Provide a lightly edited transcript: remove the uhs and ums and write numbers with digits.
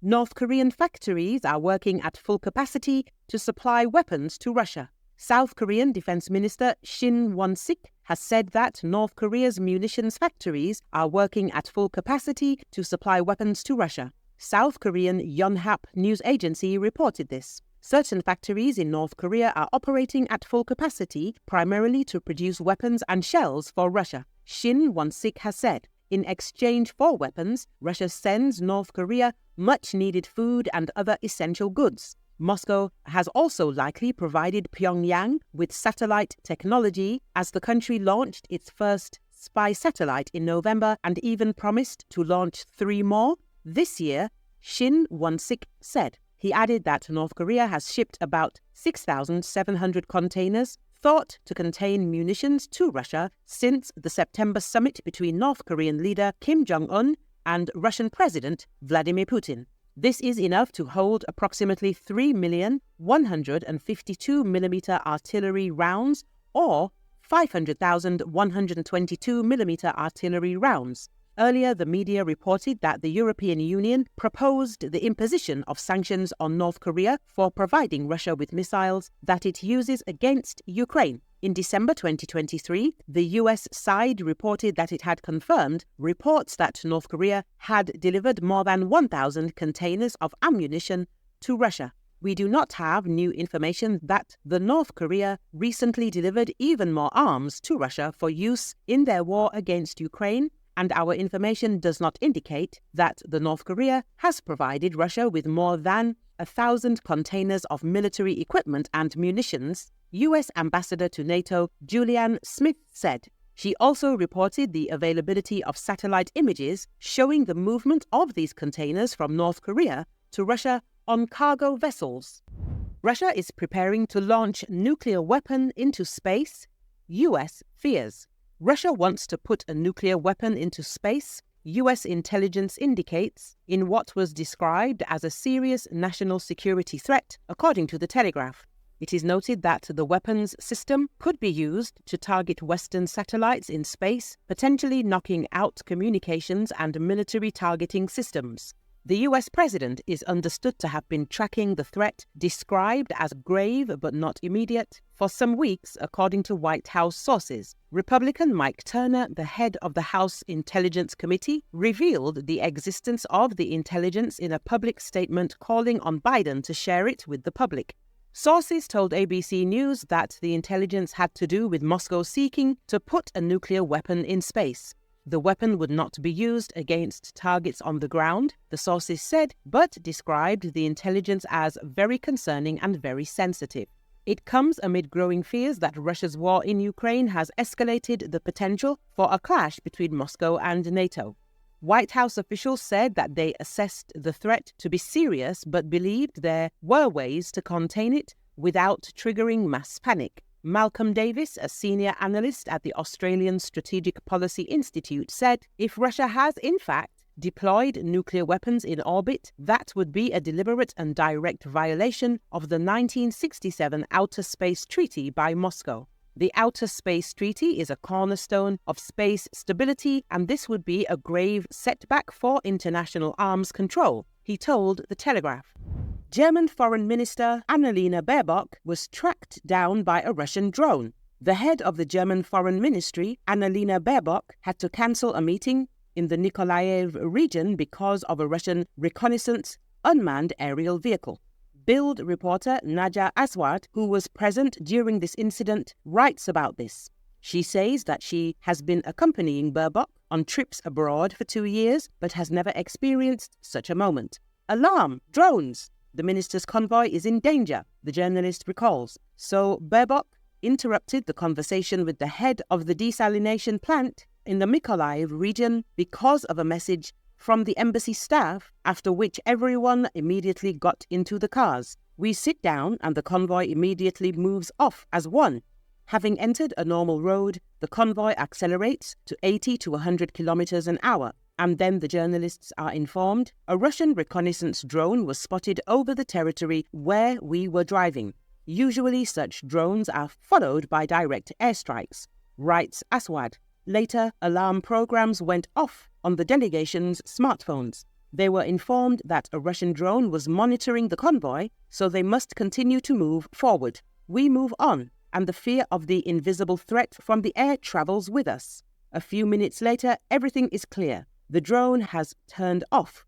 North Korean factories are working at full capacity to supply weapons to Russia. South Korean Defense Minister Shin Won-sik has said that North Korea's munitions factories are working at full capacity to supply weapons to Russia. South Korean Yonhap news agency reported this. Certain factories in North Korea are operating at full capacity, primarily to produce weapons and shells for Russia. Shin Won-sik has said, in exchange for weapons, Russia sends North Korea much-needed food and other essential goods. Moscow has also likely provided Pyongyang with satellite technology as the country launched its first spy satellite in November and even promised to launch 3 more this year, Shin Won-sik said. He added that North Korea has shipped about 6,700 containers thought to contain munitions to Russia since the September summit between North Korean leader Kim Jong-un and Russian President Vladimir Putin. This is enough to hold approximately 3,152mm artillery rounds or 500,000 122mm artillery rounds. Earlier, the media reported that the European Union proposed the imposition of sanctions on North Korea for providing Russia with missiles that it uses against Ukraine. In December 2023, the US side reported that it had confirmed reports that North Korea had delivered more than 1,000 containers of ammunition to Russia. We do not have new information that the North Korea recently delivered even more arms to Russia for use in their war against Ukraine, and our information does not indicate that the North Korea has provided Russia with more than 1,000 containers of military equipment and munitions, US Ambassador to NATO Julianne Smith said. She also reported the availability of satellite images showing the movement of these containers from North Korea to Russia on cargo vessels. Russia is preparing to launch nuclear weapon into space, US fears. Russia wants to put a nuclear weapon into space, US intelligence indicates, in what was described as a serious national security threat, according to The Telegraph. It is noted that the weapons system could be used to target Western satellites in space, potentially knocking out communications and military targeting systems. The US president is understood to have been tracking the threat, described as grave but not immediate, for some weeks, according to White House sources. Republican Mike Turner, the head of the House Intelligence Committee, revealed the existence of the intelligence in a public statement calling on Biden to share it with the public. Sources told ABC News that the intelligence had to do with Moscow seeking to put a nuclear weapon in space. The weapon would not be used against targets on the ground, the sources said, but described the intelligence as very concerning and very sensitive. It comes amid growing fears that Russia's war in Ukraine has escalated the potential for a clash between Moscow and NATO. White House officials said that they assessed the threat to be serious but believed there were ways to contain it without triggering mass panic. Malcolm Davis, a senior analyst at the Australian Strategic Policy Institute, said if Russia has, in fact, deployed nuclear weapons in orbit, that would be a deliberate and direct violation of the 1967 Outer Space Treaty by Moscow. The Outer Space Treaty is a cornerstone of space stability, and this would be a grave setback for international arms control, he told The Telegraph. German Foreign Minister Annalena Baerbock was tracked down by a Russian drone. The head of the German Foreign Ministry, Annalena Baerbock, had to cancel a meeting in the Nikolaev region because of a Russian reconnaissance unmanned aerial vehicle. Bild reporter Nadia Aswad, who was present during this incident, writes about this. She says that she has been accompanying Baerbock on trips abroad for 2 years, but has never experienced such a moment. Alarm! Drones! The minister's convoy is in danger, the journalist recalls. So Baerbock interrupted the conversation with the head of the desalination plant in the Mykolaiv region because of a message from the embassy staff, after which everyone immediately got into the cars. We sit down and the convoy immediately moves off as one. Having entered a normal road, the convoy accelerates to 80 to 100 kilometers an hour. And then the journalists are informed a Russian reconnaissance drone was spotted over the territory where we were driving. Usually such drones are followed by direct airstrikes, writes Aswad. Later, alarm programs went off on the delegation's smartphones. They were informed that a Russian drone was monitoring the convoy, so they must continue to move forward. We move on, and the fear of the invisible threat from the air travels with us. A few minutes later, everything is clear. The drone has turned off.